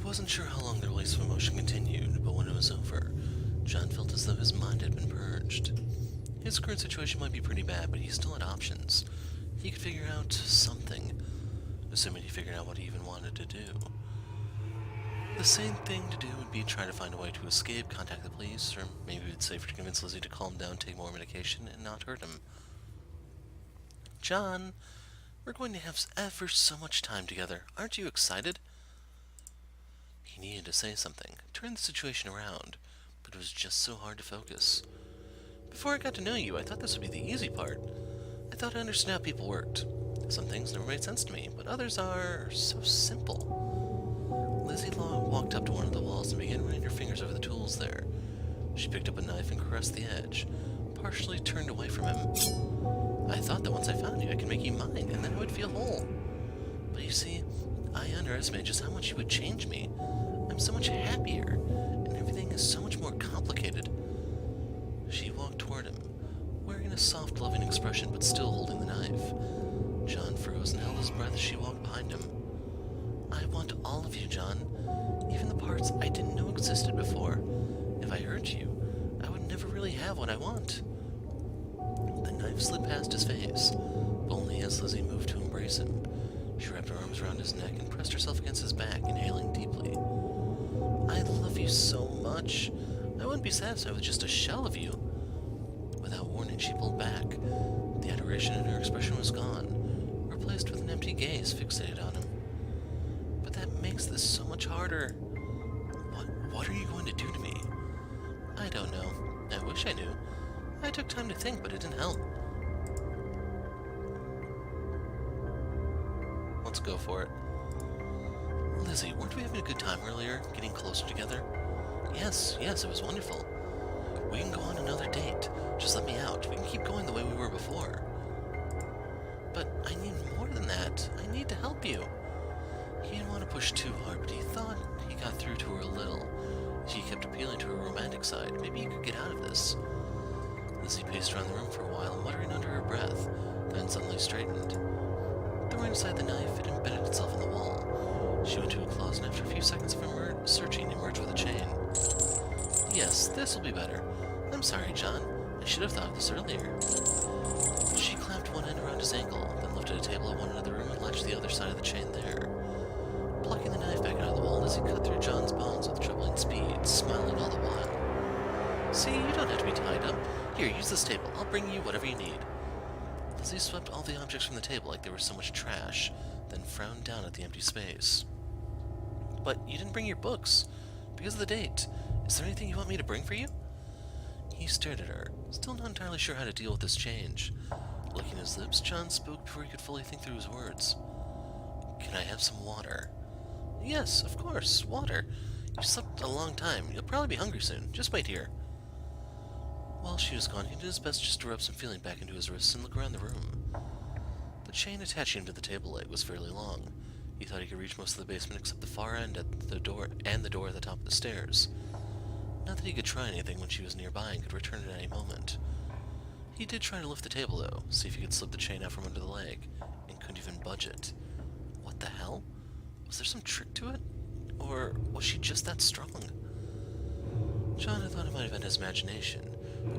wasn't sure how long the release of emotion continued, but when it was over, John felt as though his mind had been purged. His current situation might be pretty bad, but he still had options. He could figure out something, assuming he figured out what he even wanted to do. The same thing to do would be try to find a way to escape, contact the police, or maybe it'd safer to convince Lizzie to calm down, take more medication, and not hurt him. John, we're going to have ever so much time together. Aren't you excited? He needed to say something, turn the situation around, but it was just so hard to focus. Before I got to know you, I thought this would be the easy part. I thought I understood how people worked. Some things never made sense to me, but others are so simple. Lizzie walked up to one of the walls and began running her fingers over the tools there. She picked up a knife and caressed the edge, partially turned away from him. I thought that once I found you, I could make you mine, and then I would feel whole. But you see, I underestimated just how much you would change me. I'm so much happier, and everything is so much more complicated. She walked toward him, wearing a soft, loving expression, but still holding the knife. John froze and held his breath as she walked behind him. I want all of you, John. Even the parts I didn't know existed before. If I hurt you, I would never really have what I want. The knife slid past his face, but only as Lizzie moved to embrace him. She wrapped her arms around his neck and pressed herself against his back, inhaling deeply. I love you so much. I wouldn't be satisfied with just a shell of you. Without warning, she pulled back. The adoration in her expression was gone, replaced with an empty gaze fixated on him. But that makes this so much harder. What are you going to do to me? I don't know. I wish I knew. I took time to think, but it didn't help. Let's go for it. Lizzie, weren't we having a good time earlier, getting closer together? Yes, it was wonderful. We can go on another date. Just let me out. We can keep going the way we were before. But I need more than that. I need to help you. He didn't want to push too hard, but he thought he got through to her a little. She kept appealing to her romantic side. Maybe you could get out of this. Lizzie paced around the room for a while, muttering under her breath, then suddenly straightened. Throwing aside the knife, it embedded itself in the wall. She went to a closet and after a few seconds of searching, emerged with a chain. Yes, this will be better. I'm sorry, John. I should have thought of this earlier. She clamped one end around his ankle, then lifted a table at one end of the room and latched the other side of the chain there. Plucking the knife back out of the wall, Lizzie cut through John's bonds with troubling speed, smiling all the while. See, you don't have to be tied up. Here, use this table. I'll bring you whatever you need. Lizzie swept all the objects from the table like there was so much trash, then frowned down at the empty space. But you didn't bring your books. Because of the date. Is there anything you want me to bring for you? He stared at her, still not entirely sure how to deal with this change. Licking his lips, John spoke before he could fully think through his words. Can I have some water? Yes, of course, water. You slept a long time. You'll probably be hungry soon. Just wait here. While she was gone, he did his best just to rub some feeling back into his wrists and look around the room. The chain attaching him to the table leg was fairly long. He thought he could reach most of the basement except the far end at the door and the door at the top of the stairs. Not that he could try anything when she was nearby and could return at any moment. He did try to lift the table, though, see if he could slip the chain out from under the leg, and couldn't even budge it. What the hell? Was there some trick to it? Or was she just that strong? John had thought it might have been his imagination,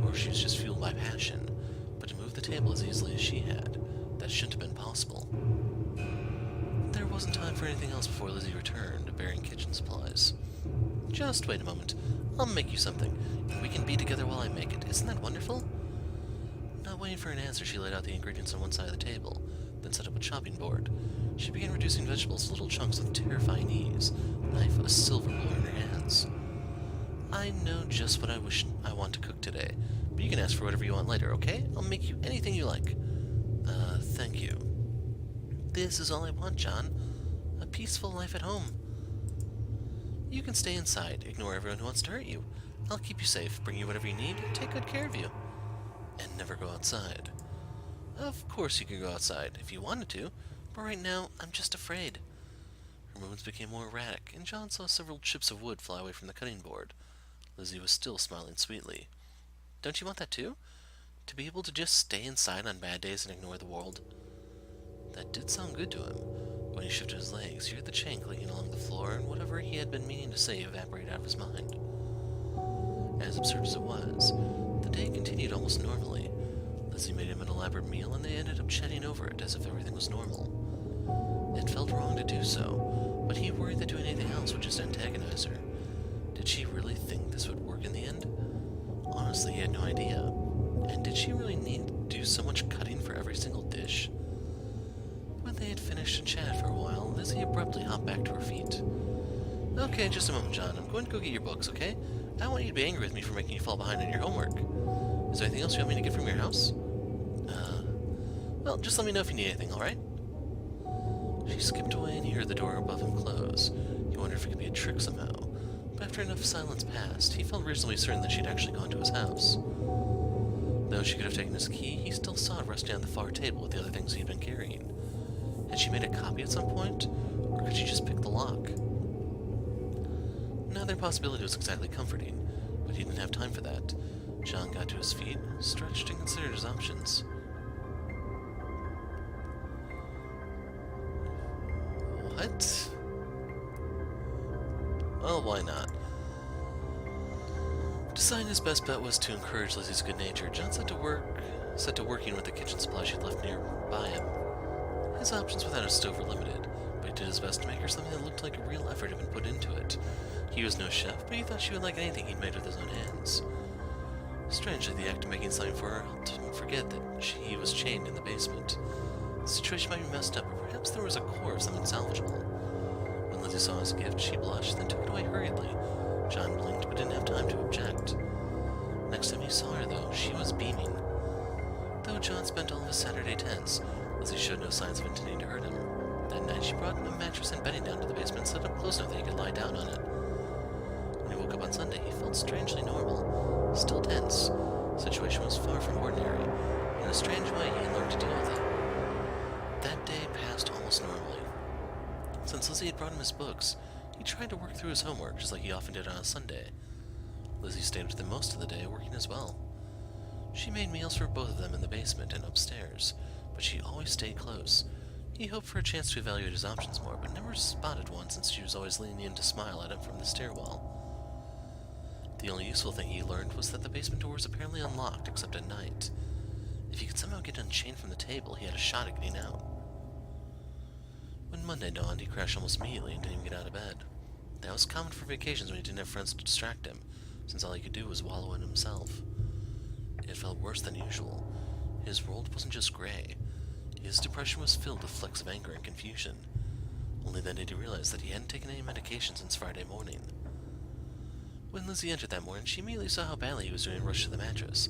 or she was just fueled by passion, but to move the table as easily as she had, that shouldn't have been possible. There wasn't time for anything else before Lizzie returned, bearing kitchen supplies. Just wait a moment. I'll make you something, and we can be together while I make it. Isn't that wonderful? Not waiting for an answer, she laid out the ingredients on one side of the table, then set up a chopping board. She began reducing vegetables to little chunks with terrifying ease, a knife a silver blue in her hands. I know just what I want to cook today, but you can ask for whatever you want later, okay? I'll make you anything you like. Thank you. This is all I want, John. A peaceful life at home. You can stay inside, ignore everyone who wants to hurt you. I'll keep you safe, bring you whatever you need, take good care of you. And never go outside. Of course you can go outside, if you wanted to, but right now, I'm just afraid. Her movements became more erratic, and John saw several chips of wood fly away from the cutting board. Lizzie was still smiling sweetly. Don't you want that too? To be able to just stay inside on bad days and ignore the world? That did sound good to him. When he shifted his legs, he heard the chain clicking along the floor, and whatever he had been meaning to say evaporated out of his mind. As absurd as it was, the day continued almost normally. Lizzie made him an elaborate meal, and they ended up chatting over it as if everything was normal. It felt wrong to do so, but he worried that doing anything else would just antagonize her. Did she really think this would work in the end? Honestly, he had no idea. And did she really need to do so much cutting for every single dish? When they had finished and chatted for a while, Lizzie abruptly hopped back to her feet. Okay, just a moment, John. I'm going to go get your books, okay? I don't want you to be angry with me for making you fall behind on your homework. Is there anything else you want me to get from your house? Well, just let me know if you need anything, alright? She skipped away and he heard the door above him close. He wondered if it could be a trick somehow. But after enough silence passed, he felt reasonably certain that she'd actually gone to his house. Though she could have taken his key, he still saw it resting on the far table with the other things he'd been carrying. Had she made a copy at some point? Or could she just pick the lock? Neither possibility was exactly comforting, but he didn't have time for that. John got to his feet, stretched, and considered his options. What? Well, why not? Deciding his best bet was to encourage Lizzie's good nature, John set to working with the kitchen supplies she'd left nearby him. His options without a stove were limited, but he did his best to make her something that looked like a real effort had been put into it. He was no chef, but he thought she would like anything he'd made with his own hands. Strangely, the act of making something for her helped him forget that he was chained in the basement. The situation might be messed up, but perhaps there was a core of something salvageable. When Lizzie saw his gift, she blushed, then took it away hurriedly. John blinked, but didn't have time to object. Next time he saw her, though, she was beaming. Though John spent all of his Saturday tense, Lizzie showed no signs of intending to hurt him. That night, she brought a mattress and bedding down to the basement and set it up close enough that he could lie down on it. When he woke up on Sunday, he felt strangely normal. Still tense. The situation was far from ordinary. In a strange way, he had learned to deal with it. That day passed almost normally. Since Lizzie had brought him his books, he tried to work through his homework just like he often did on a Sunday. Lizzie stayed with him most of the day, working as well. She made meals for both of them in the basement and upstairs, but she always stayed close. He hoped for a chance to evaluate his options more, but never spotted one since she was always leaning in to smile at him from the stairwell. The only useful thing he learned was that the basement door was apparently unlocked except at night. If he could somehow get unchained from the table, he had a shot at getting out. When Monday dawned, he crashed almost immediately and didn't even get out of bed. That was common for vacations when he didn't have friends to distract him, since all he could do was wallow in himself. It felt worse than usual. His world wasn't just gray. His depression was filled with flecks of anger and confusion. Only then did he realize that he hadn't taken any medication since Friday morning. When Lizzie entered that morning, she immediately saw how badly he was doing and rushed to the mattress,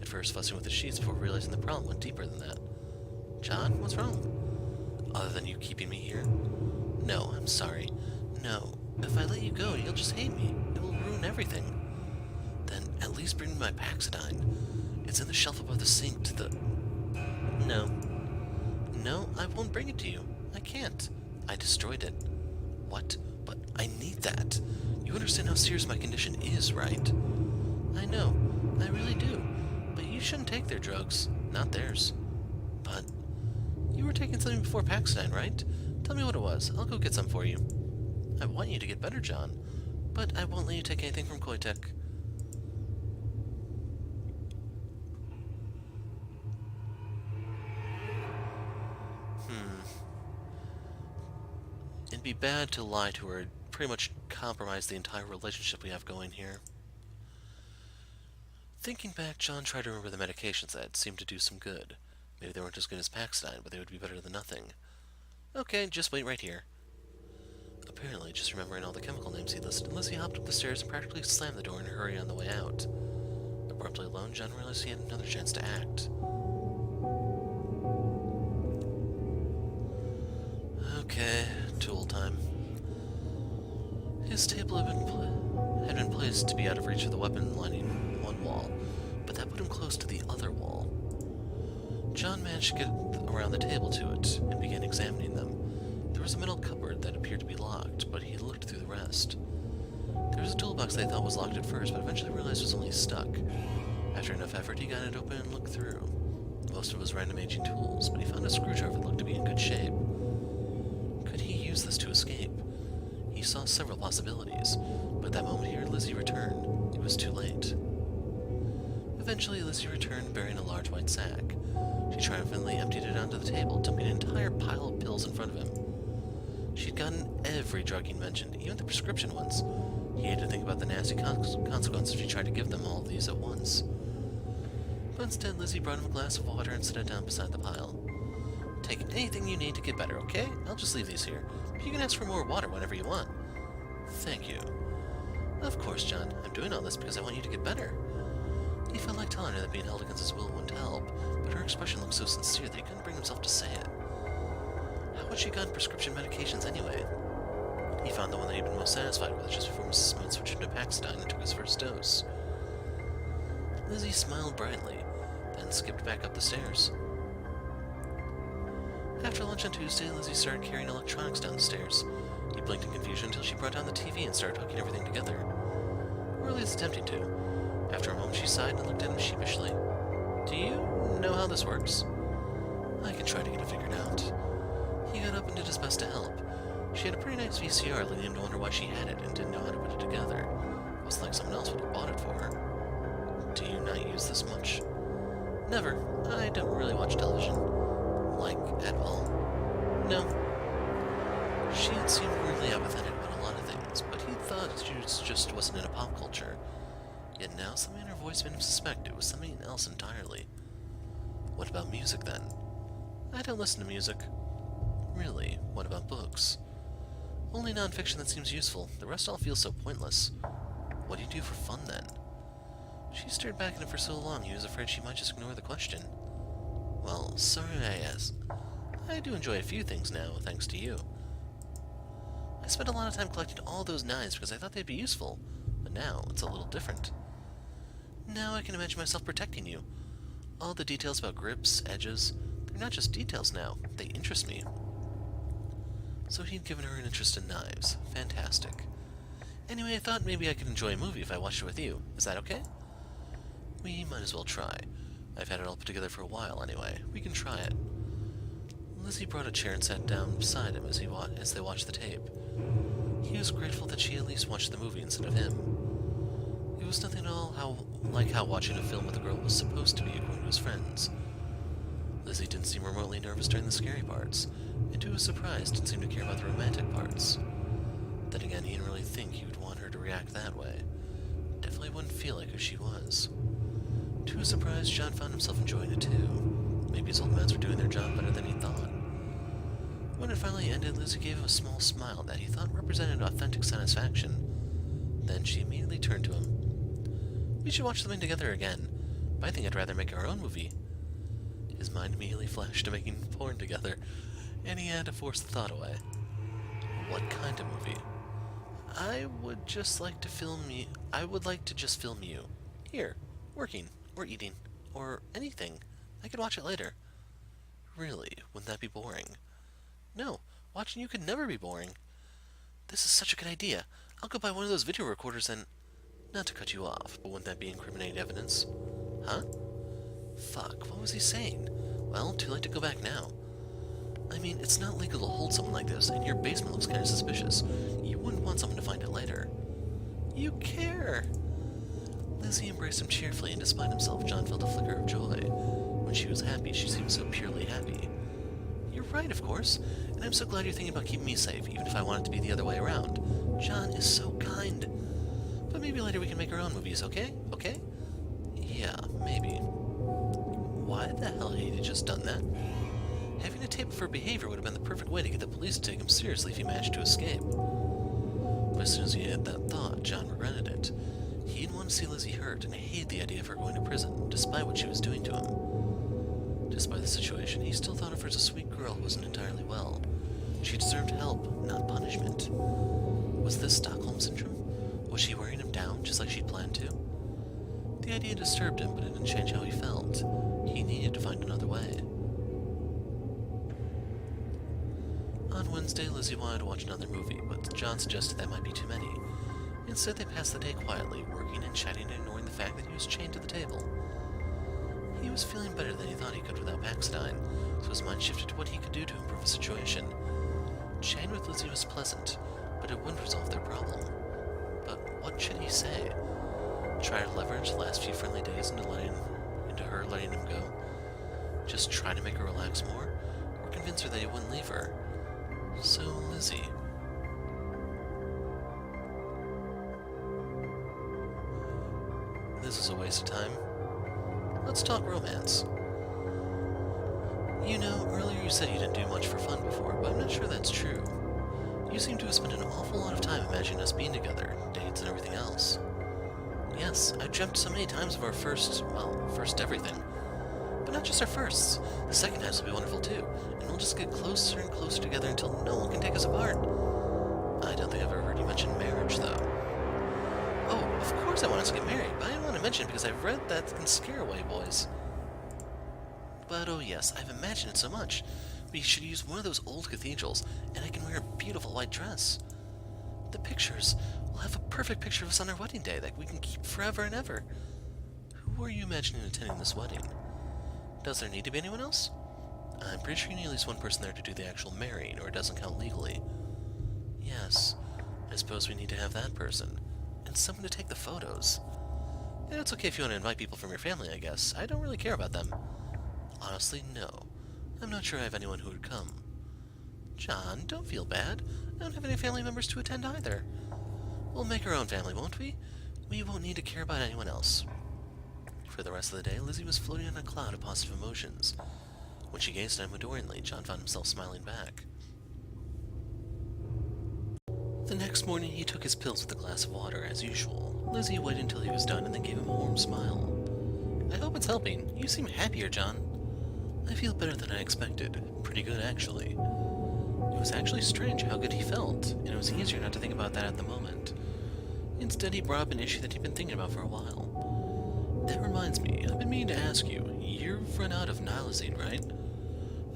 at first fussing with the sheets before realizing the problem went deeper than that. John, what's wrong? Other than you keeping me here? No, I'm sorry. No. If I let you go, you'll just hate me. It will ruin everything. Then at least bring me my Paxidine. It's in the shelf above the sink to the... No. No, I won't bring it to you. I can't. I destroyed it. What? But I need that. You understand how serious my condition is, right? I know. I really do. But you shouldn't take their drugs. Not theirs. But... You were taking something before Paxidine, right? Tell me what it was. I'll go get some for you. I want you to get better, John. But I won't let you take anything from Koitek. It'd be bad to lie to her. It'd pretty much compromise the entire relationship we have going here. Thinking back, John tried to remember the medications that seemed to do some good. Maybe they weren't as good as Paxidine, but they would be better than nothing. Okay, just wait right here. Apparently, just remembering all the chemical names he listed, Lizzie hopped up the stairs and practically slammed the door in a hurry on the way out. Abruptly alone, John realized he had another chance to act. Okay, tool time. His table had been placed to be out of reach of the weapon lining one wall, but that put him close to the other wall. John managed to get around the table to it and began examining them. There was a metal cupboard that appeared to be locked, but he looked through the rest. There was a toolbox that he thought was locked at first, but eventually realized was only stuck. After enough effort, he got it open and looked through. Most of it was random aging tools, but he found a screwdriver that looked to be in good shape. Could he use this to escape? He saw several possibilities, but at that moment he heard Lizzie return. It was too late. Eventually, Lizzie returned bearing a large white sack. She triumphantly emptied it onto the table, dumping an entire pile of pills in front of him. She'd gotten every drug he mentioned, even the prescription ones. He hated to think about the nasty consequences if she tried to give them all of these at once. But instead, Lizzie brought him a glass of water and set it down beside the pile. Take anything you need to get better, okay? I'll just leave these here. But you can ask for more water whenever you want. Thank you. Of course, John. I'm doing all this because I want you to get better. He felt like telling her that being held against his will wouldn't help, but her expression looked so sincere that he couldn't bring himself to say it. How had she gotten prescription medications anyway? He found the one that he'd been most satisfied with just before Mrs. Smith switched into Paxidine and took his first dose. Lizzie smiled brightly, then skipped back up the stairs. After lunch on Tuesday, Lizzie started carrying electronics down the stairs. He blinked in confusion until she brought down the TV and started hooking everything together. Or at least attempting to. After a moment, she sighed and looked at him sheepishly. Do you know how this works? I can try to get it figured out. He got up and did his best to help. She had a pretty nice VCR, leading him to wonder why she had it and didn't know how to put it together. It wasn't like someone else would have bought it for her. Do you not use this much? Never. I don't really watch television. Like, at all. No. She had seemed weirdly apathetic about a lot of things, but he thought she just wasn't into pop culture. Yet now something in her voice made him suspect it was something else entirely. What about music, then? I don't listen to music. Really? What about books? Only nonfiction that seems useful. The rest all feels so pointless. What do you do for fun, then? She stared back at him for so long he was afraid she might just ignore the question. Well, sorry I asked. I do enjoy a few things now, thanks to you. I spent a lot of time collecting all those knives because I thought they'd be useful, but now it's a little different. Now I can imagine myself protecting you. All the details about grips, edges, they're not just details now, they interest me. So he'd given her an interest in knives. Fantastic. Anyway, I thought maybe I could enjoy a movie if I watched it with you. Is that okay? We might as well try. I've had it all put together for a while anyway. We can try it. Lizzie brought a chair and sat down beside him as they watched the tape. He was grateful that she at least watched the movie instead of him. It was nothing at all like how watching a film with a girl was supposed to be according to his friends. Lizzie didn't seem remotely nervous during the scary parts, and to his surprise didn't seem to care about the romantic parts. Then again, he didn't really think he would want her to react that way. Definitely wouldn't feel like who she was. To his surprise, John found himself enjoying it too. Maybe his old mans were doing their job better than he thought. When it finally ended, Lizzie gave him a small smile that he thought represented authentic satisfaction. Then she immediately turned to him. We should watch something together again, but I think I'd rather make our own movie. His mind immediately flashed to making porn together, and he had to force the thought away. What kind of movie? I would like to just film you. Here, working, or eating, or anything. I could watch it later. Really, wouldn't that be boring? No, watching you could never be boring. This is such a good idea. I'll go buy one of those video recorders and... Not to cut you off, but wouldn't that be incriminating evidence? Huh? Fuck, what was he saying? Well, too late to go back now. I mean, it's not legal to hold someone like this, and your basement looks kind of suspicious. You wouldn't want someone to find it later. You care! Lizzie embraced him cheerfully, and despite himself, John felt a flicker of joy. When she was happy, she seemed so purely happy. You're right, of course, and I'm so glad you're thinking about keeping me safe, even if I want it to be the other way around. John is so kind. But maybe later we can make our own movies, okay? Okay? Yeah, maybe. Why the hell had he just done that? Having a tape of her behavior would have been the perfect way to get the police to take him seriously if he managed to escape. But as soon as he had that thought, John regretted it. He didn't want to see Lizzie hurt, and hated the idea of her going to prison, despite what she was doing to him. Despite the situation, he still thought of her as a sweet girl who wasn't entirely well. She deserved help, not punishment. Was this Stockholm Syndrome? Was she wearing him down, just like she'd planned to? The idea disturbed him, but it didn't change how he felt. He needed to find another way. On Wednesday, Lizzie wanted to watch another movie, but John suggested that might be too many. Instead, they passed the day quietly, working and chatting and ignoring the fact that he was chained to the table. He was feeling better than he thought he could without Paxidine, so his mind shifted to what he could do to improve the situation. Chatting with Lizzie was pleasant, but it wouldn't resolve their problem. But what should he say? Try to leverage the last few friendly days into her letting him go? Just try to make her relax more? Or convince her that he wouldn't leave her? So, Lizzie... This is a waste of time. Let's talk romance. You know, earlier you said you didn't do much for fun before, but I'm not sure that's true. You seem to have spent an awful lot of time imagining us being together, dates and everything else. Yes, I've dreamt so many times of our first everything. But not just our firsts. The second times will be wonderful too, and we'll just get closer and closer together until no one can take us apart. I don't think I've ever heard you mention marriage, though. Oh, of course I want us to get married, but I didn't want to mention it because I've read that can scare away boys. But oh yes, I've imagined it so much. We should use one of those old cathedrals, and I can wear a beautiful white dress. The pictures, we'll have a perfect picture of us on our wedding day that we can keep forever and ever. Who are you imagining attending this wedding? Does there need to be anyone else? I'm pretty sure you need at least one person there to do the actual marrying, or it doesn't count legally. Yes, I suppose we need to have that person. And someone to take the photos. Yeah, it's okay if you want to invite people from your family, I guess. I don't really care about them. Honestly, no. I'm not sure I have anyone who would come. John, don't feel bad. I don't have any family members to attend either. We'll make our own family, won't we? We won't need to care about anyone else. For the rest of the day, Lizzie was floating on a cloud of positive emotions. When she gazed at him adoringly, John found himself smiling back. The next morning, he took his pills with a glass of water, as usual. Lizzie waited until he was done and then gave him a warm smile. I hope it's helping. You seem happier, John. I feel better than I expected. Pretty good, actually. It was actually strange how good he felt, and it was easier not to think about that at the moment. Instead, he brought up an issue that he'd been thinking about for a while. That reminds me, I've been meaning to ask you. You've run out of nilazine, right?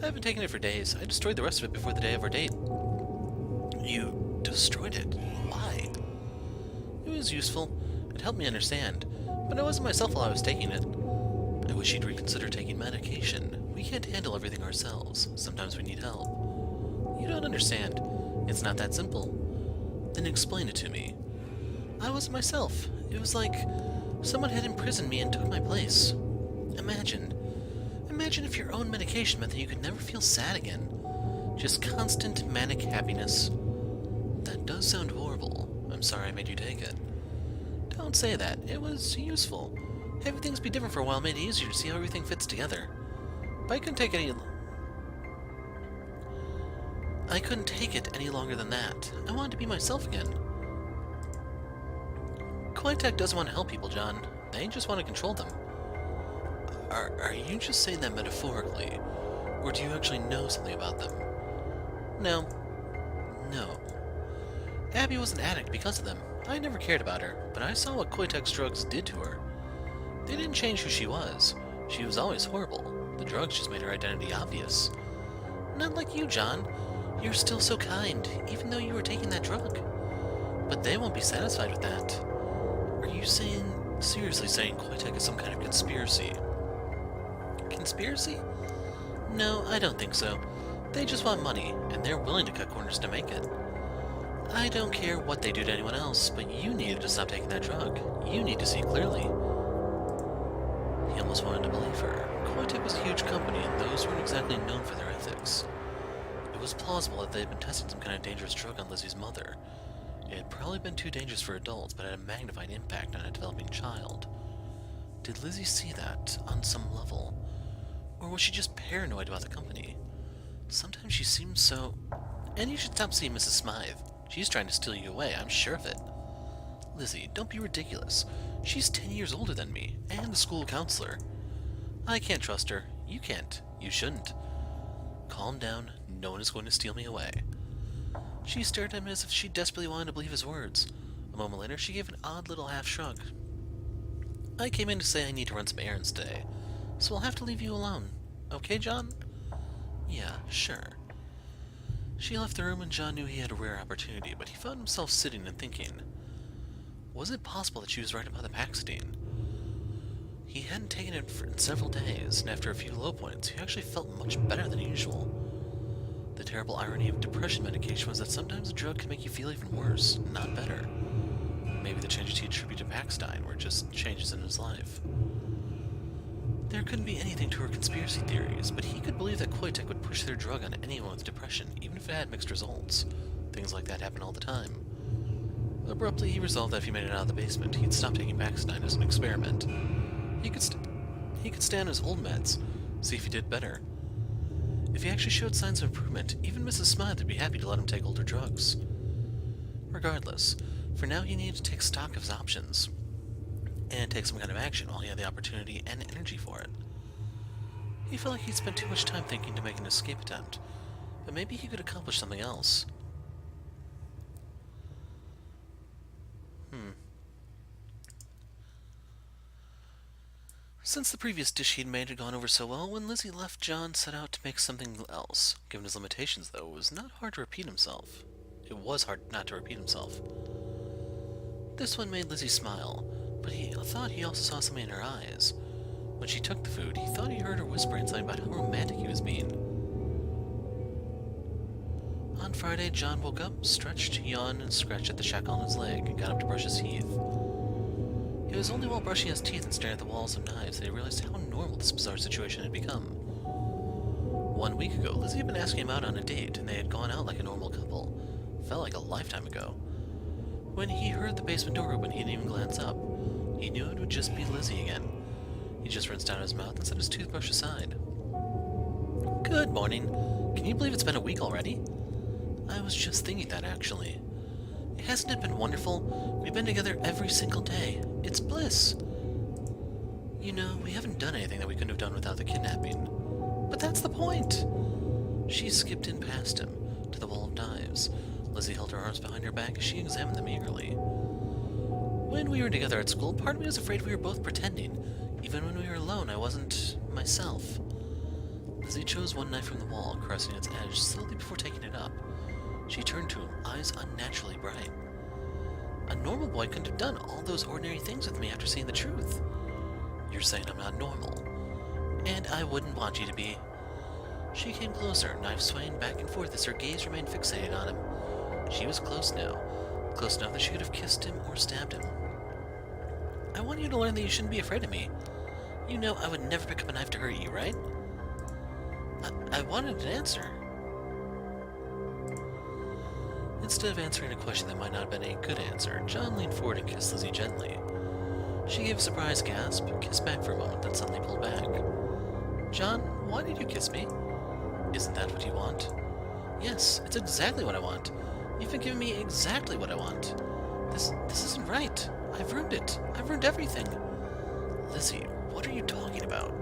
I haven't taken it for days. I destroyed the rest of it before the day of our date. You destroyed it? Why? It was useful. It helped me understand, but I wasn't myself while I was taking it. I wish you'd reconsider taking medication. We can't handle everything ourselves. Sometimes we need help. You don't understand. It's not that simple. Then explain it to me. I wasn't myself. It was like someone had imprisoned me and took my place. Imagine if your own medication meant that you could never feel sad again. Just constant manic happiness. That does sound horrible. I'm sorry I made you take it. Don't say that. It was useful. Having things be different for a while made it easier to see how everything fits together. But I couldn't take it any longer than that. I wanted to be myself again. Koitek doesn't want to help people, John. They just want to control them. Are you just saying that metaphorically? Or do you actually know something about them? No. Abby was an addict because of them. I never cared about her, but I saw what Koitek's drugs did to her. They didn't change who she was. She was always horrible. The drugs just made her identity obvious. Not like you, John. You're still so kind, even though you were taking that drug. But they won't be satisfied with that. Are you seriously saying Koitek is some kind of conspiracy? Conspiracy? No, I don't think so. They just want money, and they're willing to cut corners to make it. I don't care what they do to anyone else, but you needed to stop taking that drug. You need to see clearly. He almost wanted to believe her. Koitek was a huge company, and those weren't exactly known for their ethics. It was plausible that they had been testing some kind of dangerous drug on Lizzie's mother. It had probably been too dangerous for adults, but had a magnified impact on a developing child. Did Lizzie see that, on some level? Or was she just paranoid about the company? Sometimes she seems so... And you should stop seeing Mrs. Smythe. She's trying to steal you away, I'm sure of it. Lizzie, don't be ridiculous. She's 10 years older than me, and the school counselor. I can't trust her. You can't. You shouldn't. Calm down. No one is going to steal me away. She stared at him as if she desperately wanted to believe his words. A moment later, she gave an odd little half shrug. I came in to say I need to run some errands today, so I'll have to leave you alone. Okay, John? Yeah, sure. She left the room and John knew he had a rare opportunity, but he found himself sitting and thinking. Was it possible that she was right about the Paxidine? He hadn't taken it in several days, and after a few low points, he actually felt much better than usual. The terrible irony of depression medication was that sometimes a drug can make you feel even worse, not better. Maybe the changes he attributed to Paxstein were just changes in his life. There couldn't be anything to her conspiracy theories, but he could believe that Koitek would push their drug on anyone with depression, even if it had mixed results. Things like that happen all the time. Abruptly, he resolved that if he made it out of the basement, he'd stop taking Paxstein as an experiment. He could stay on his old meds, see if he did better. If he actually showed signs of improvement, even Mrs. Smythe would be happy to let him take older drugs. Regardless, for now he needed to take stock of his options, and take some kind of action while he had the opportunity and energy for it. He felt like he'd spent too much time thinking to make an escape attempt, but maybe he could accomplish something else. Since the previous dish he'd made had gone over so well, when Lizzie left, John set out to make something else. Given his limitations, though, it was not hard to repeat himself. It was hard not to repeat himself. This one made Lizzie smile, but he thought he also saw something in her eyes. When she took the food, he thought he heard her whispering something about how romantic he was being. On Friday, John woke up, stretched, yawned, and scratched at the shackle on his leg, and got up to brush his teeth. It was only while brushing his teeth and staring at the walls of knives that he realized how normal this bizarre situation had become. 1 week ago, Lizzie had been asking him out on a date, and they had gone out like a normal couple. Felt like a lifetime ago. When he heard the basement door open, he didn't even glance up. He knew it would just be Lizzie again. He just rinsed down his mouth and set his toothbrush aside. Good morning. Can you believe it's been a week already? I was just thinking that, actually. Hasn't it been wonderful? We've been together every single day. It's bliss. You know, we haven't done anything that we couldn't have done without the kidnapping. But that's the point! She skipped in past him, to the wall of knives. Lizzie held her arms behind her back as she examined them eagerly. When we were together at school, part of me was afraid we were both pretending. Even when we were alone, I wasn't myself. Lizzie chose one knife from the wall, caressing its edge slowly before taking it up. She turned to him, eyes unnaturally bright. A normal boy couldn't have done all those ordinary things with me after seeing the truth. You're saying I'm not normal. And I wouldn't want you to be. She came closer, knife swaying back and forth as her gaze remained fixated on him. She was close now. Close enough that she could have kissed him or stabbed him. I want you to learn that you shouldn't be afraid of me. You know I would never pick up a knife to hurt you, right? I wanted an answer. Instead of answering a question that might not have been a good answer, John leaned forward and kissed Lizzie gently. She gave a surprised gasp, kissed back for a moment, then suddenly pulled back. John, why did you kiss me? Isn't that what you want? Yes, it's exactly what I want. You've been giving me exactly what I want. This isn't right. I've ruined it. I've ruined everything. Lizzie, what are you talking about?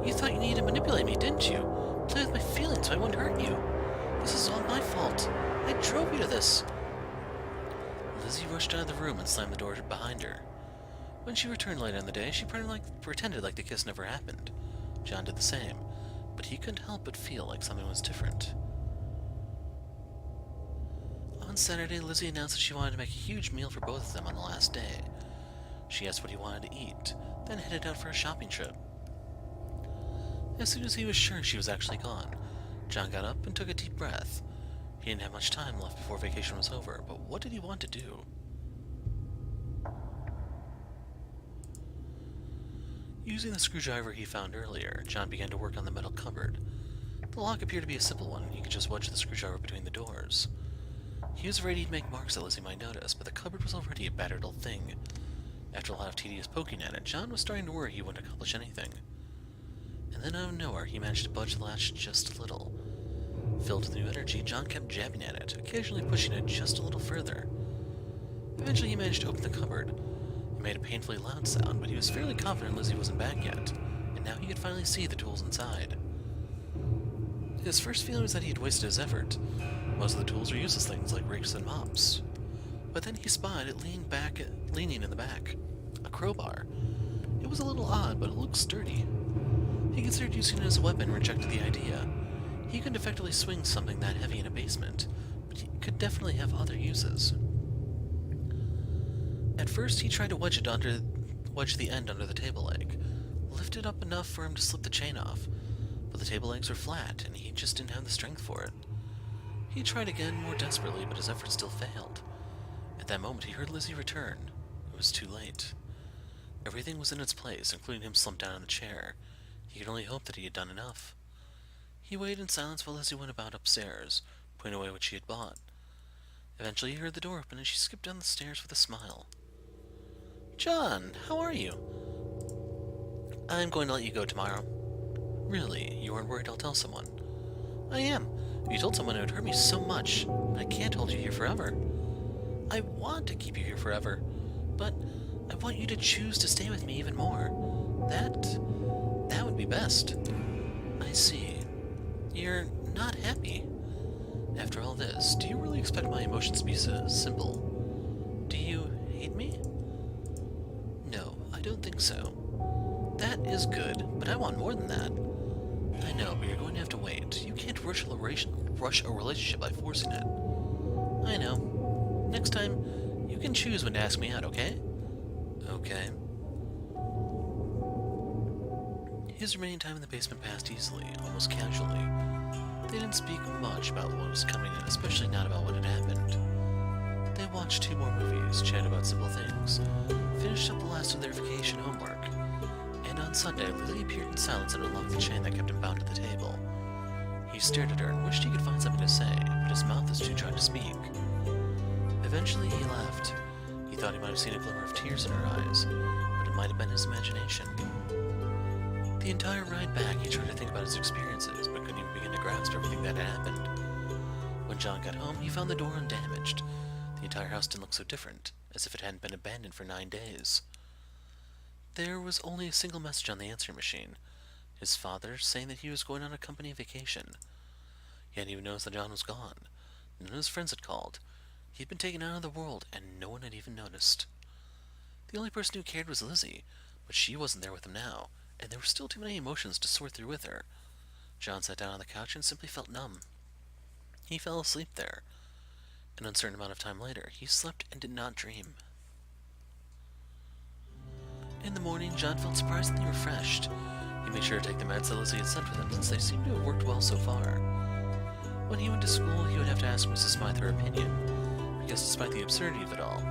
You thought you needed to manipulate me, didn't you? Play with my feelings so I wouldn't hurt you. This is all my fault. I drove you to this. Lizzie rushed out of the room and slammed the door behind her. When she returned later in the day, she pretended like the kiss never happened. John did the same, but he couldn't help but feel like something was different. On Saturday, Lizzie announced that she wanted to make a huge meal for both of them on the last day. She asked what he wanted to eat, then headed out for a shopping trip. As soon as he was sure she was actually gone, John got up and took a deep breath. He didn't have much time left before vacation was over, but what did he want to do? Using the screwdriver he found earlier, John began to work on the metal cupboard. The lock appeared to be a simple one, and he could just wedge the screwdriver between the doors. He was afraid he'd make marks that Lizzie might notice, but the cupboard was already a battered old thing. After a lot of tedious poking at it, John was starting to worry he wouldn't accomplish anything. And then out of nowhere, he managed to budge the latch just a little. Filled with new energy, John kept jabbing at it, occasionally pushing it just a little further. Eventually he managed to open the cupboard. It made a painfully loud sound, but he was fairly confident Lizzie wasn't back yet, and now he could finally see the tools inside. His first feeling was that he had wasted his effort. Most of the tools were useless things like rakes and mops. But then he spied it leaning in the back. A crowbar. It was a little odd, but it looked sturdy. He considered using it as a weapon and rejected the idea. He couldn't effectively swing something that heavy in a basement, but he could definitely have other uses. At first, he tried to wedge the end under the table leg, lift it up enough for him to slip the chain off, but the table legs were flat, and he just didn't have the strength for it. He tried again, more desperately, but his efforts still failed. At that moment, he heard Lizzie return. It was too late. Everything was in its place, including him slumped down in the chair. He could only hope that he had done enough. He waited in silence while Lizzie went about upstairs, putting away what she had bought. Eventually, he heard the door open, and she skipped down the stairs with a smile. "John, how are you?" "I'm going to let you go tomorrow." "Really? You aren't worried I'll tell someone?" "I am. If you told someone, it would hurt me so much. I can't hold you here forever." "I want to keep you here forever, but I want you to choose to stay with me even more. That would be best." "I see. You're not happy. After all this, do you really expect my emotions to be so simple? Do you hate me?" "No, I don't think so." "That is good, but I want more than that." "I know, but you're going to have to wait. You can't rush a relationship by forcing it." "I know. Next time, you can choose when to ask me out, okay?" "Okay." His remaining time in the basement passed easily, almost casually. They didn't speak much about what was coming in, especially not about what had happened. They watched 2 more movies, chatted about simple things, finished up the last of their vacation homework, and on Sunday, Lizzie appeared in silence and unlocked the chain that kept him bound to the table. He stared at her and wished he could find something to say, but his mouth was too dry to speak. Eventually, he left. He thought he might have seen a glimmer of tears in her eyes, but it might have been his imagination. The entire ride back, he tried to think about his experiences, but couldn't even begin to grasp everything that had happened. When John got home, he found the door undamaged. The entire house didn't look so different, as if it hadn't been abandoned for 9 days. There was only a single message on the answering machine. His father saying that he was going on a company vacation. He hadn't even noticed that John was gone. None of his friends had called. He had been taken out of the world, and no one had even noticed. The only person who cared was Lizzie, but she wasn't there with him now, and there were still too many emotions to sort through with her. John sat down on the couch and simply felt numb. He fell asleep there. An uncertain amount of time later, he slept and did not dream. In the morning, John felt surprisingly refreshed. He made sure to take the meds that Lizzie had sent with him, since they seemed to have worked well so far. When he went to school, he would have to ask Mrs. Smythe her opinion, because despite the absurdity of it all,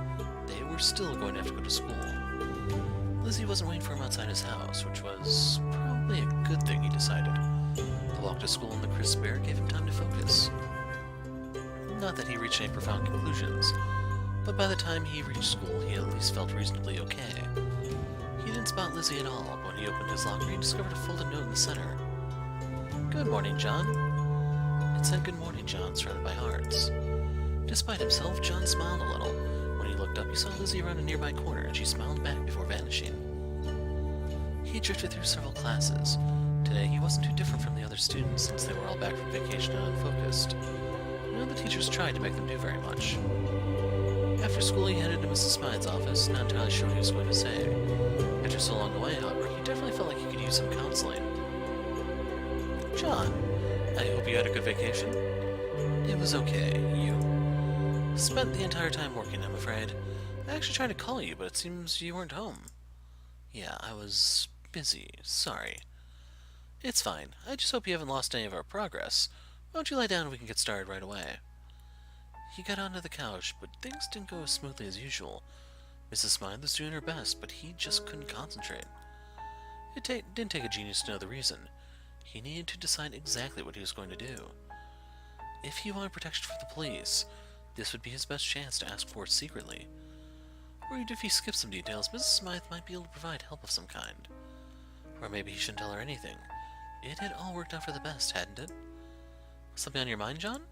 they were still going to have to go to school. Lizzie wasn't waiting for him outside his house, which was probably a good thing, he decided. The walk to school in the crisp air gave him time to focus. Not that he reached any profound conclusions, but by the time he reached school, he at least felt reasonably okay. He didn't spot Lizzie at all, but when he opened his locker, he discovered a folded note in the center. "Good morning, John." It said "Good morning, John," surrounded by hearts. Despite himself, John smiled a little. When he looked up, he saw Lizzie around a nearby corner, and she smiled back before vanishing. He drifted through several classes. Today, he wasn't too different from the other students, since they were all back from vacation and unfocused. None of the teachers tried to make them do very much. After school, he headed to Mrs. Smythe's office, not entirely sure what he was going to say. After so long away, however, he definitely felt like he could use some counseling. "John, I hope you had a good vacation." "It was okay. You?" "Spent the entire time working, I'm afraid. I actually tried to call you, but it seems you weren't home." "Yeah, I was busy. Sorry." "It's fine. I just hope you haven't lost any of our progress. Why don't you lie down and we can get started right away?" He got onto the couch, but things didn't go as smoothly as usual. Mrs. Smythe was doing her best, but he just couldn't concentrate. It didn't take a genius to know the reason. He needed to decide exactly what he was going to do. If he wanted protection from the police, this would be his best chance to ask for it secretly. Or even if he skipped some details, Mrs. Smythe might be able to provide help of some kind. Or maybe he shouldn't tell her anything. It had all worked out for the best, hadn't it? Something on your mind, John?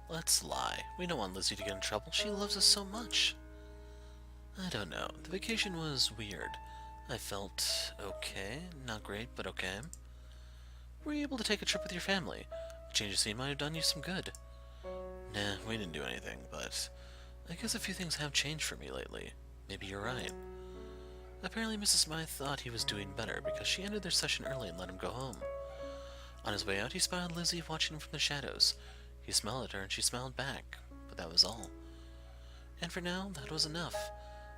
Let's lie. We don't want Lizzie to get in trouble. She loves us so much. I don't know. The vacation was weird. I felt okay. Not great, but okay. Were you able to take a trip with your family? A change of scene might have done you some good. Nah, we didn't do anything, but I guess a few things have changed for me lately. Maybe you're right. Apparently Mrs. Smythe thought he was doing better because she ended their session early and let him go home. On his way out, he spied Lizzie watching him from the shadows. He smiled at her and she smiled back, but that was all. And for now, that was enough.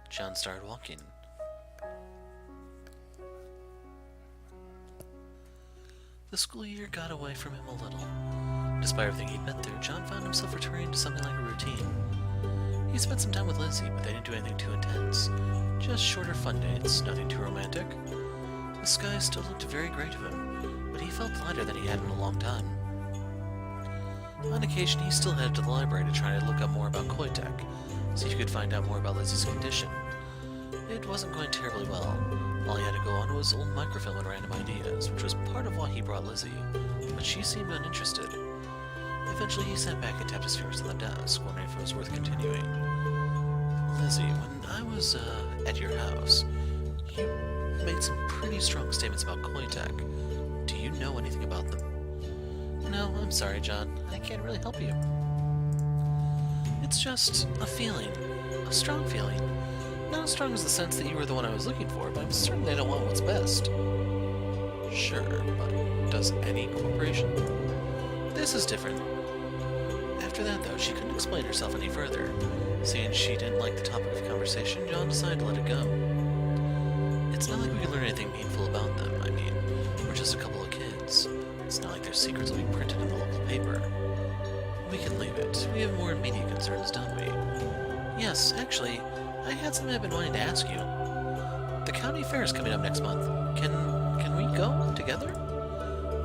John started walking. The school year got away from him a little. Despite everything he'd been through, John found himself returning to something like a routine. He spent some time with Lizzie, but they didn't do anything too intense. Just shorter fun dates, nothing too romantic. The sky still looked very gray to him, but he felt lighter than he had in a long time. On occasion, he still headed to the library to try to look up more about Koitek, see if he could find out more about Lizzie's condition. It wasn't going terribly well. All he had to go on was old microfilm and random ideas, which was part of why he brought Lizzie, but she seemed uninterested. Eventually, he sat back and tapped his fingers on the desk, wondering if it was worth continuing. Lizzie, when I was, at your house, you made some pretty strong statements about Koitek. Do you know anything about them? No, I'm sorry, John. I can't really help you. It's just a feeling. A strong feeling. Not as strong as the sense that you were the one I was looking for, but I'm certain they don't want what's best. Sure, but does any corporation? This is different. After that, though, she couldn't explain herself any further. Seeing she didn't like the topic of conversation, John decided to let it go. It's not like we could learn anything meaningful about them. I mean, we're just a couple of kids. It's not like their secrets will be printed in the local paper. We can leave it. We have more immediate concerns, don't we? Yes, actually, I had something I've been wanting to ask you. The county fair is coming up next month. Can we go together?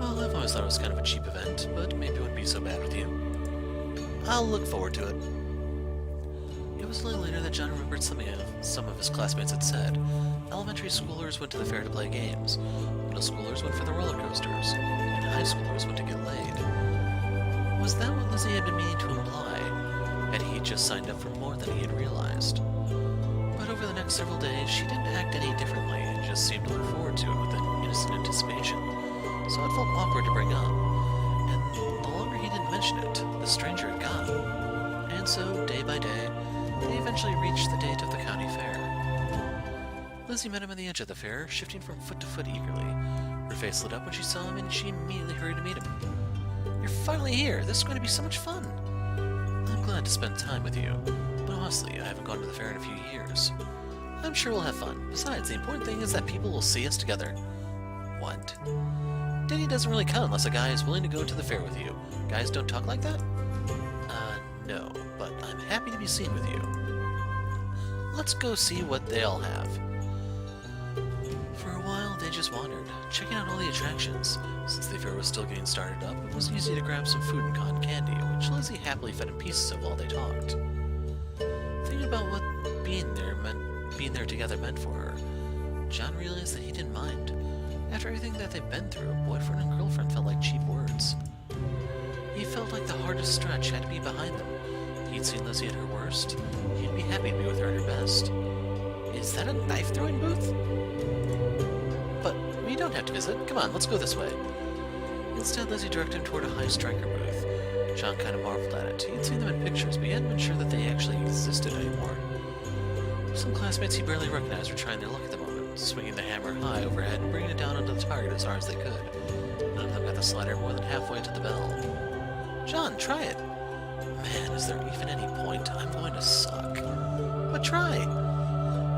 Well, I've always thought it was kind of a cheap event, but maybe it wouldn't be so bad with you. I'll look forward to it. It was a little later that John remembered something some of his classmates had said. Elementary schoolers went to the fair to play games. Middle schoolers went for the roller coasters. And high schoolers went to get laid. Was that what Lizzie had been meaning to imply? And he had just signed up for more than he had realized. But over the next several days, she didn't act any differently and just seemed to look forward to it with an innocent anticipation. So it felt awkward to bring up. And the longer he didn't mention it, the stranger it got. And so, day by day, they eventually reached the date of the county fair. Lizzie met him on the edge of the fair, shifting from foot to foot eagerly. Her face lit up when she saw him, and she immediately hurried to meet him. You're finally here! This is going to be so much fun! I'm glad to spend time with you, but honestly, I haven't gone to the fair in a few years. I'm sure we'll have fun. Besides, the important thing is that people will see us together. What? Dating doesn't really count unless a guy is willing to go to the fair with you. Guys don't talk like that? No, but I'm happy to be seen with you. Let's go see what they all have. For a while, they just wandered, checking out all the attractions. Since the fair was still getting started up, it was easy to grab some food and cotton candy, which Lizzie happily fed him pieces of while they talked. Thinking about what being there together meant for her, John realized that he didn't mind. After everything that they'd been through, boyfriend and girlfriend felt like cheap words. He felt like the hardest stretch had to be behind them. He'd seen Lizzie at her worst. He'd be happy to be with her at her best. Is that a knife-throwing booth? But we don't have to visit. Come on, let's go this way. Instead, Lizzie directed him toward a high striker booth. John kind of marveled at it. He had seen them in pictures, but he hadn't been sure that they actually existed anymore. Some classmates he barely recognized were trying their luck at the moment, swinging the hammer high overhead and bringing it down onto the target as hard as they could. None of them got the slider more than halfway to the bell. John, try it! Man, is there even any point? I'm going to suck. But try!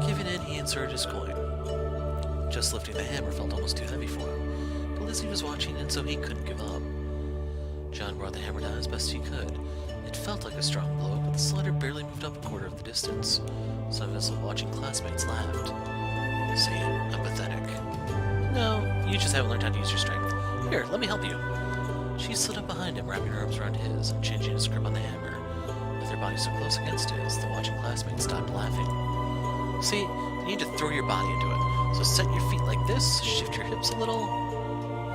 Giving in, he inserted his coin. Just lifting the hammer felt almost too heavy for him, but Lizzie was watching and so he couldn't give up. John brought the hammer down as best he could. It felt like a strong blow, but the slider barely moved up a quarter of the distance. Some of his watching classmates laughed. See, I'm pathetic. No, you just haven't learned how to use your strength. Here, let me help you. She slid up behind him, wrapping her arms around his and changing his grip on the hammer. With her body so close against his, the watching classmates stopped laughing. See, you need to throw your body into it. So set your feet like this, shift your hips a little.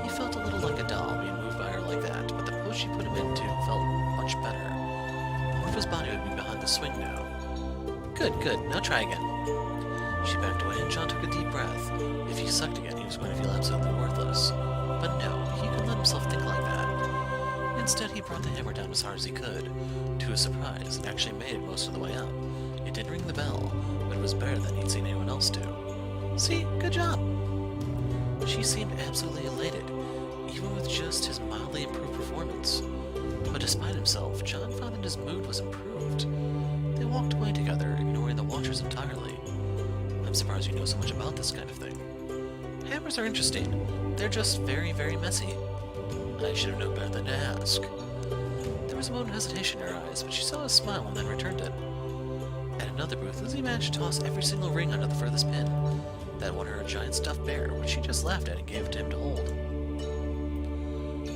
He felt a little like a doll being moved by her like that, but the pose she put him into felt much better. More of his body would be behind the swing now. Good, good. Now try again. She backed away and John took a deep breath. If he sucked again, he was going to feel absolutely worthless. But no, he couldn't let himself think like that. Instead, he brought the hammer down as hard as he could. To his surprise, it actually made it most of the way up. It didn't ring the bell, but it was better than he'd seen anyone else do. See? Good job! She seemed absolutely elated, even with just his mildly improved performance. But despite himself, John found that his mood was improved. They walked away together, ignoring the watchers entirely. I'm surprised you know so much about this kind of thing. Hammers are interesting. They're just very, very messy. I should have known better than to ask. There was a moment of hesitation in her eyes, but she saw a smile and then returned it. At another booth, Lizzie managed to toss every single ring onto the furthest pin. That one her giant stuffed bear, which she just laughed at and gave it to him to hold.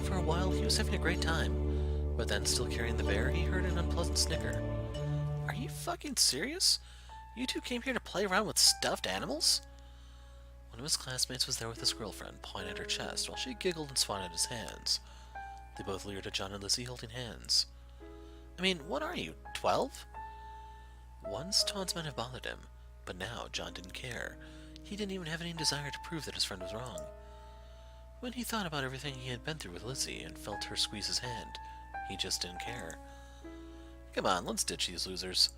For a while, he was having a great time, but then, still carrying the bear, he heard an unpleasant snicker. Are you fucking serious? You two came here to play around with stuffed animals? One of his classmates was there with his girlfriend, pawing at her chest, while she giggled and swatted at his hands. They both leered at John and Lizzie, holding hands. I mean, what are you, 12? Once, taunts might have bothered him, but now John didn't care. He didn't even have any desire to prove that his friend was wrong. When he thought about everything he had been through with Lizzie and felt her squeeze his hand, he just didn't care. Come on, let's ditch these losers.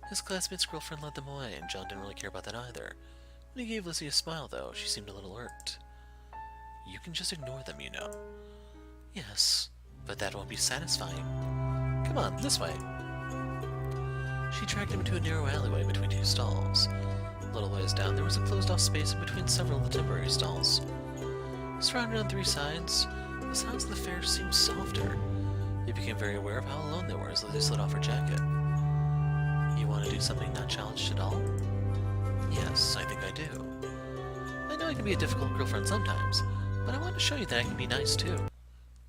His classmate's girlfriend led them away, and John didn't really care about that either. When he gave Lizzie a smile, though, she seemed a little irked. You can just ignore them, you know. Yes, but that won't be satisfying. Come on, this way. She dragged him into a narrow alleyway between two stalls. A little ways down, there was a closed-off space in between several of the temporary stalls. Surrounded on three sides, the sounds of the fair seemed softer. He became very aware of how alone they were as Lizzie slid off her jacket. You want to do something not challenged at all? Yes, I think I do. I know I can be a difficult girlfriend sometimes, but I want to show you that I can be nice too.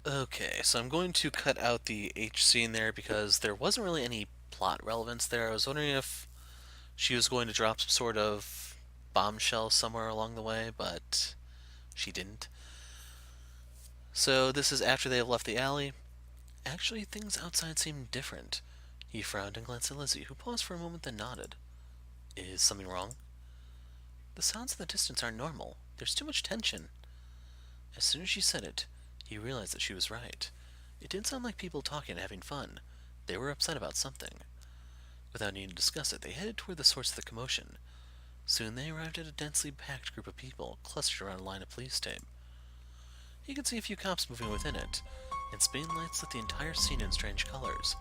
Okay, so I'm going to cut out the H scene there because there wasn't really any plot relevance there. I was wondering if she was going to drop some sort of bombshell somewhere along the way, but she didn't. So this is after they have left the alley. Actually, things outside seemed different. He frowned and glanced at Lizzie, who paused for a moment then nodded. Is something wrong? The sounds in the distance aren't normal. There's too much tension. As soon as she said it, he realized that she was right. It didn't sound like people talking and having fun. They were upset about something. Without needing to discuss it, they headed toward the source of the commotion. Soon they arrived at a densely packed group of people, clustered around a line of police tape. He could see a few cops moving within it, and spinning lights lit the entire scene in strange colors,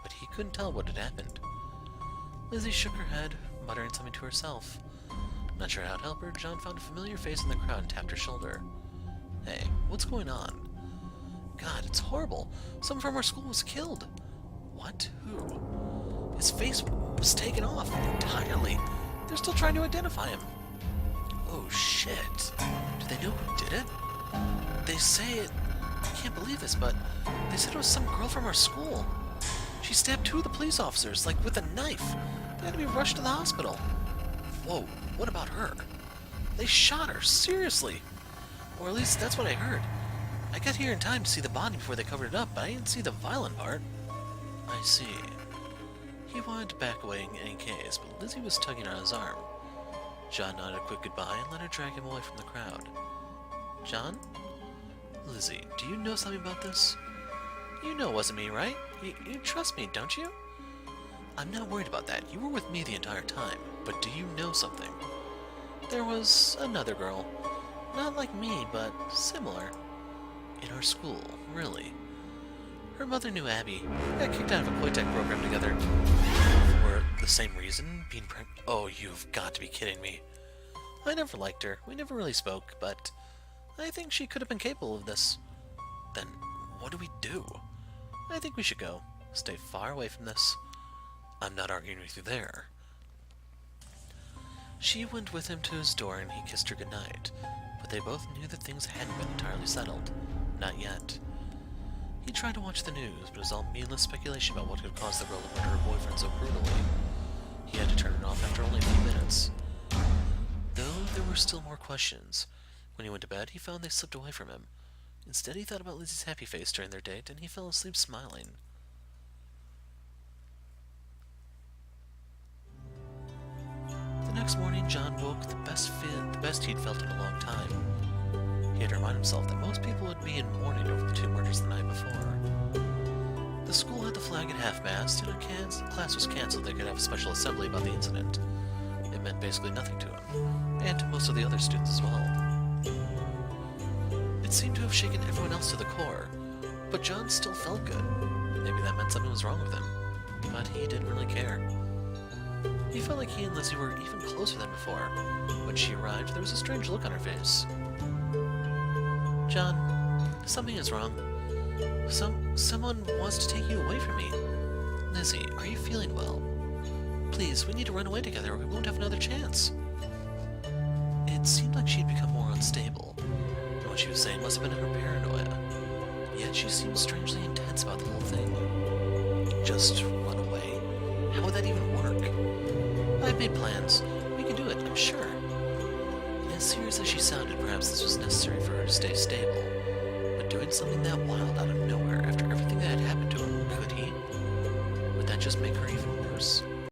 but he couldn't tell what had happened. Lizzie shook her head, muttering something to herself. Not sure how to help her, John found a familiar face in the crowd and tapped her shoulder. Hey, what's going on? God, it's horrible. Someone from our school was killed. What? Who? His face was taken off entirely. They're still trying to identify him. Oh shit. Do they know who did it? They say it... I can't believe this, but they said it was some girl from our school. She stabbed two of the police officers, like with a knife. They had to be rushed to the hospital. Whoa, what about her? They shot her, seriously. Or at least that's what I heard. I got here in time to see the body before they covered it up, but I didn't see the violent part. I see. He wanted to back away in any case, but Lizzie was tugging on his arm. John nodded a quick goodbye and let her drag him away from the crowd. John? Lizzie, do you know something about this? You know it wasn't me, right? You trust me, don't you? I'm not worried about that. You were with me the entire time. But do you know something? There was another girl. Not like me, but similar. In our school, really. Her mother knew Abby. Got kicked out of a Polytech program together. For the same reason? Being pregnant? Oh, you've got to be kidding me. I never liked her. We never really spoke, but I think she could have been capable of this. Then, what do we do? I think we should go. Stay far away from this. I'm not arguing with you there. She went with him to his door and he kissed her goodnight, but they both knew that things hadn't been entirely settled. Not yet. He tried to watch the news, but it was all meaningless speculation about what could cause the girl to murder her boyfriend so brutally. He had to turn it off after only a few minutes. Though there were still more questions. When he went to bed, he found they slipped away from him. Instead, he thought about Lizzie's happy face during their date, and he fell asleep smiling. The next morning, John woke the best he'd felt in a long time. He had to remind himself that most people would be in mourning over the two murders the night before. The school had the flag at half-mast, and a class was cancelled. They could have a special assembly about the incident. It meant basically nothing to him, and to most of the other students as well. It seemed to have shaken everyone else to the core, but John still felt good. Maybe that meant something was wrong with him, but he didn't really care. He felt like he and Lizzie were even closer than before. When she arrived, there was a strange look on her face. John, Something is wrong. Someone wants to take you away from me. Lizzie, are you feeling well? Please, we need to run away together or we won't have another chance. It seemed like she'd become more unstable. And what she was saying must have been her paranoia. Yet she seemed strangely intense about the whole thing. Just run away? How would that even work? I've made plans. We can do it, I'm sure. And as serious as she sounded, perhaps this was necessary for her to stay stable. But doing something that wild out of nowhere after everything that had happened to him, could he? Would that just make her even worse?